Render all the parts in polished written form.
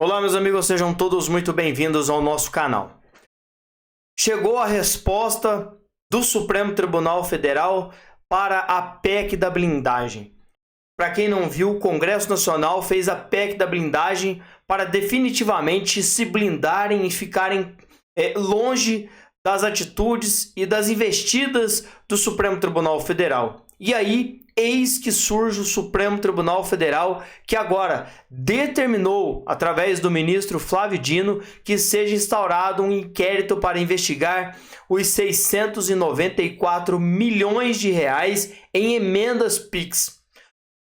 Olá, meus amigos, sejam todos muito bem-vindos ao nosso canal. Chegou a resposta do Supremo Tribunal Federal para a PEC da blindagem. Para quem não viu, o Congresso Nacional fez a PEC da blindagem para definitivamente se blindarem e ficarem longe das atitudes e das investidas do Supremo Tribunal Federal. E aí, eis que surge o Supremo Tribunal Federal, que agora determinou, através do ministro Flávio Dino, que seja instaurado um inquérito para investigar os 694 milhões de reais em emendas PIX.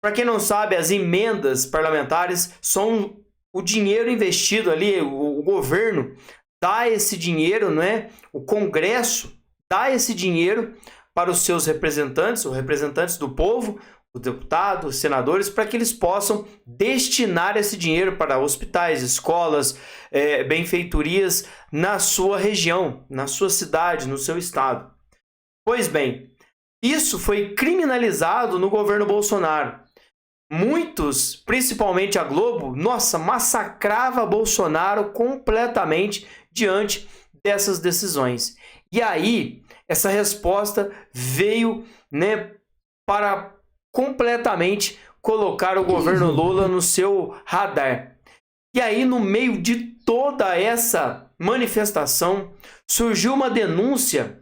Para quem não sabe, as emendas parlamentares são o dinheiro investido ali, o governo dá esse dinheiro, não é? O Congresso dá esse dinheiro para os seus representantes, os representantes do povo, os deputados, os senadores, para que eles possam destinar esse dinheiro para hospitais, escolas, benfeitorias na sua região, na sua cidade, no seu estado. Pois bem, isso foi criminalizado no governo Bolsonaro. Muitos, principalmente a Globo, massacrava Bolsonaro completamente diante dessas decisões. E aí, essa resposta veio, para completamente colocar o governo Lula no seu radar. E aí, no meio de toda essa manifestação, surgiu uma denúncia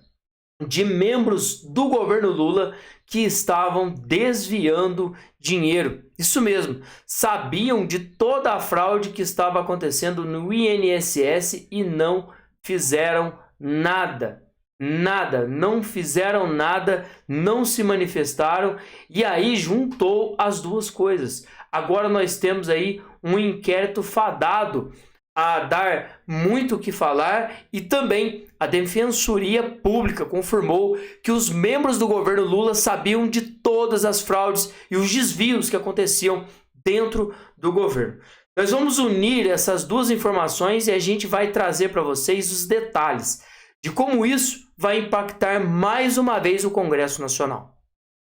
de membros do governo Lula que estavam desviando dinheiro. Isso mesmo, sabiam de toda a fraude que estava acontecendo no INSS e não fizeram nada. Não fizeram nada, não se manifestaram, e aí juntou as duas coisas. Agora nós temos aí um inquérito fadado a dar muito o que falar, e também a Defensoria Pública confirmou que os membros do governo Lula sabiam de todas as fraudes e os desvios que aconteciam dentro do governo. Nós vamos unir essas duas informações e a gente vai trazer para vocês os detalhes de como isso vai impactar mais uma vez o Congresso Nacional.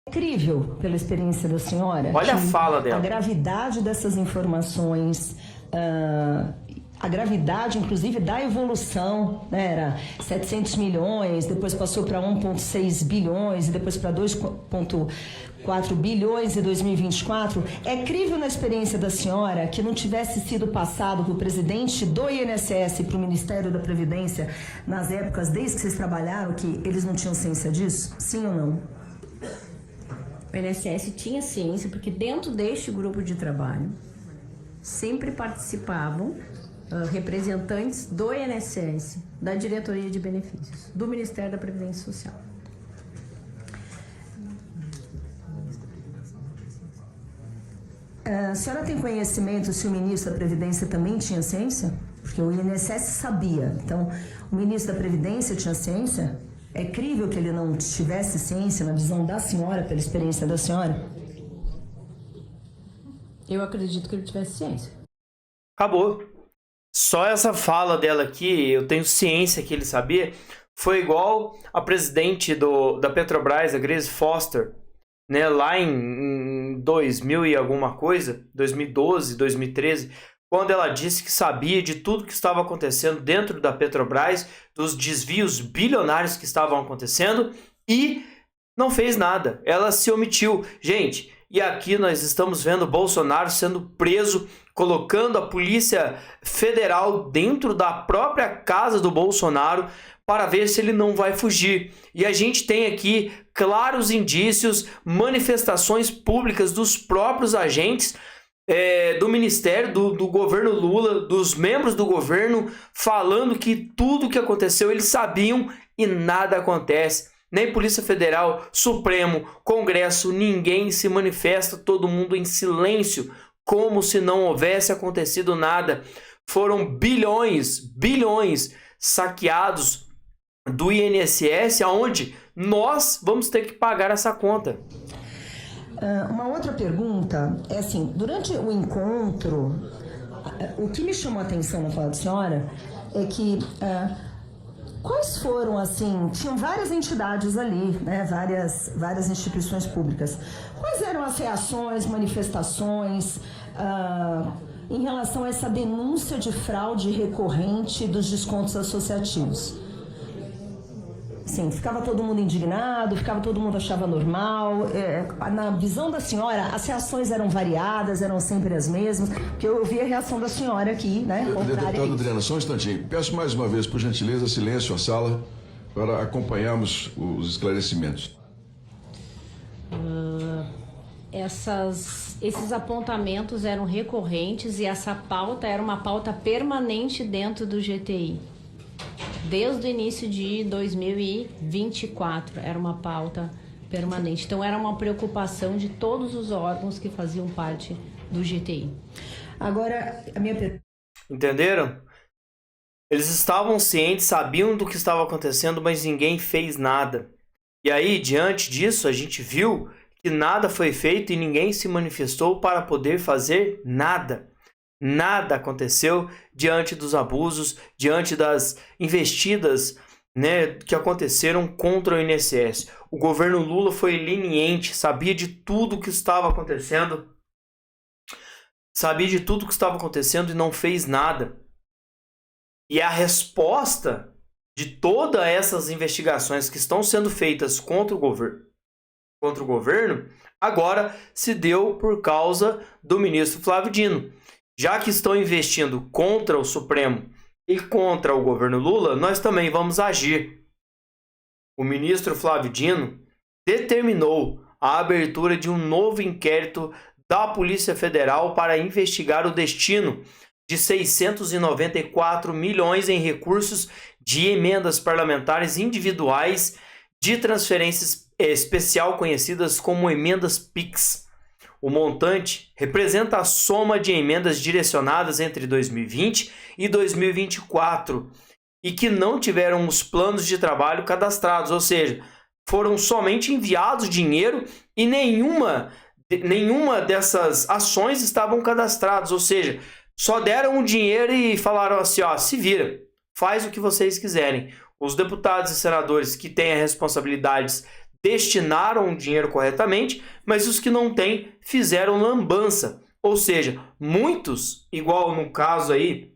Incrível pela experiência da senhora. Olha a fala dela. A gravidade dessas informações, a gravidade, inclusive, da evolução, né? Era 700 milhões, depois passou para 1,6 bilhões, e depois para 2,4 bilhões em 2024. É crível na experiência da senhora que não tivesse sido passado para o presidente do INSS e para o Ministério da Previdência nas épocas, desde que vocês trabalharam, que eles não tinham ciência disso? Sim ou não? O INSS tinha ciência, porque dentro deste grupo de trabalho sempre participavam representantes do INSS, da Diretoria de Benefícios, do Ministério da Previdência Social. A senhora tem conhecimento se o ministro da Previdência também tinha ciência? Porque o INSS sabia. Então, o ministro da Previdência tinha ciência? É crível que ele não tivesse ciência na visão da senhora, pela experiência da senhora? Eu acredito que ele tivesse ciência. Acabou. Só essa fala dela aqui, eu tenho ciência que ele sabia, foi igual a presidente da Petrobras, a Grace Foster, né, lá em 2000 e alguma coisa, 2012, 2013, quando ela disse que sabia de tudo que estava acontecendo dentro da Petrobras, dos desvios bilionários que estavam acontecendo, e não fez nada. Ela se omitiu. Gente, e aqui nós estamos vendo Bolsonaro sendo preso, colocando a Polícia Federal dentro da própria casa do Bolsonaro para ver se ele não vai fugir. E a gente tem aqui claros indícios, manifestações públicas dos próprios agentes do Ministério, do governo Lula, dos membros do governo, falando que tudo o que aconteceu eles sabiam e nada acontece. Nem Polícia Federal, Supremo, Congresso, ninguém se manifesta, todo mundo em silêncio, como se não houvesse acontecido nada. Foram bilhões saqueados do INSS, aonde nós vamos ter que pagar essa conta. Uma outra pergunta é assim, durante o encontro, o que me chamou a atenção na fala da senhora é que quais foram, assim, tinham várias entidades ali, né, várias instituições públicas. Quais eram as reações, manifestações, em relação a essa denúncia de fraude recorrente dos descontos associativos. Sim, ficava todo mundo indignado, todo mundo achava normal. Na visão da senhora, as reações eram variadas, eram sempre as mesmas, porque eu ouvi a reação da senhora aqui, né? Deputada Adriana, só um instantinho. Peço mais uma vez, por gentileza, silêncio à sala, para acompanharmos os esclarecimentos. Esses apontamentos eram recorrentes e essa pauta era uma pauta permanente dentro do GTI. Desde o início de 2024 era uma pauta permanente. Então era uma preocupação de todos os órgãos que faziam parte do GTI. Agora, a minha pergunta... Entenderam? Eles estavam cientes, sabiam do que estava acontecendo, mas ninguém fez nada. E aí, diante disso, a gente viu que nada foi feito e ninguém se manifestou para poder fazer nada. Nada aconteceu diante dos abusos, diante das investidas, né, que aconteceram contra o INSS. O governo Lula foi leniente, sabia de tudo o que estava acontecendo, e não fez nada. E a resposta de todas essas investigações que estão sendo feitas contra o governo, agora se deu por causa do ministro Flávio Dino. Já que estão investindo contra o Supremo e contra o governo Lula, nós também vamos agir. O ministro Flávio Dino determinou a abertura de um novo inquérito da Polícia Federal para investigar o destino de 694 milhões em recursos de emendas parlamentares individuais de transferências especial conhecidas como emendas PIX. O montante representa a soma de emendas direcionadas entre 2020 e 2024 e que não tiveram os planos de trabalho cadastrados, ou seja, foram somente enviados dinheiro e nenhuma dessas ações estavam cadastradas, ou seja, só deram o dinheiro e falaram assim, ó, se vira, faz o que vocês quiserem. Os deputados e senadores que têm as responsabilidades destinaram o dinheiro corretamente, mas os que não têm fizeram lambança. Ou seja, muitos, igual no caso aí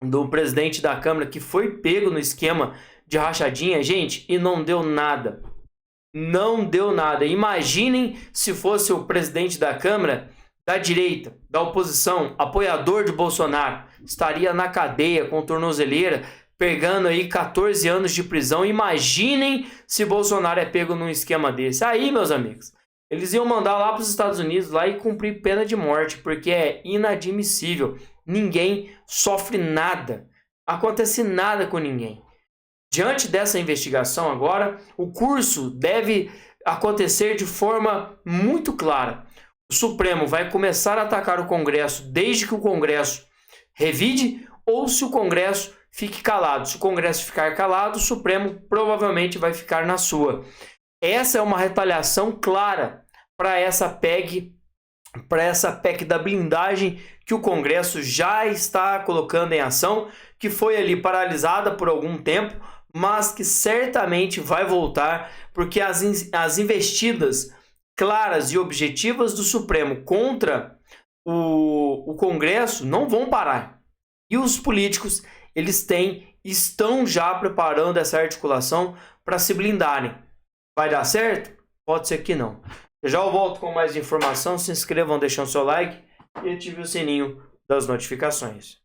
do presidente da Câmara que foi pego no esquema de rachadinha, gente, e não deu nada. Não deu nada. Imaginem se fosse o presidente da Câmara da direita, da oposição, apoiador de Bolsonaro, estaria na cadeia com tornozeleira, pegando aí 14 anos de prisão. Imaginem se Bolsonaro é pego num esquema desse. Aí, meus amigos, eles iam mandar lá para os Estados Unidos lá e cumprir pena de morte, porque é inadmissível. Ninguém sofre nada. Acontece nada com ninguém. Diante dessa investigação agora, o curso deve acontecer de forma muito clara. O Supremo vai começar a atacar o Congresso desde que o Congresso revide ou se o Congresso fique calado. Se o Congresso ficar calado, o Supremo provavelmente vai ficar na sua. Essa é uma retaliação clara para essa PEC da blindagem que o Congresso já está colocando em ação, que foi ali paralisada por algum tempo, mas que certamente vai voltar, porque as investidas claras e objetivas do Supremo contra o Congresso não vão parar. E os políticos estão já preparando essa articulação para se blindarem. Vai dar certo? Pode ser que não. Já eu volto com mais informação. Se inscrevam, deixem o seu like e ative o sininho das notificações.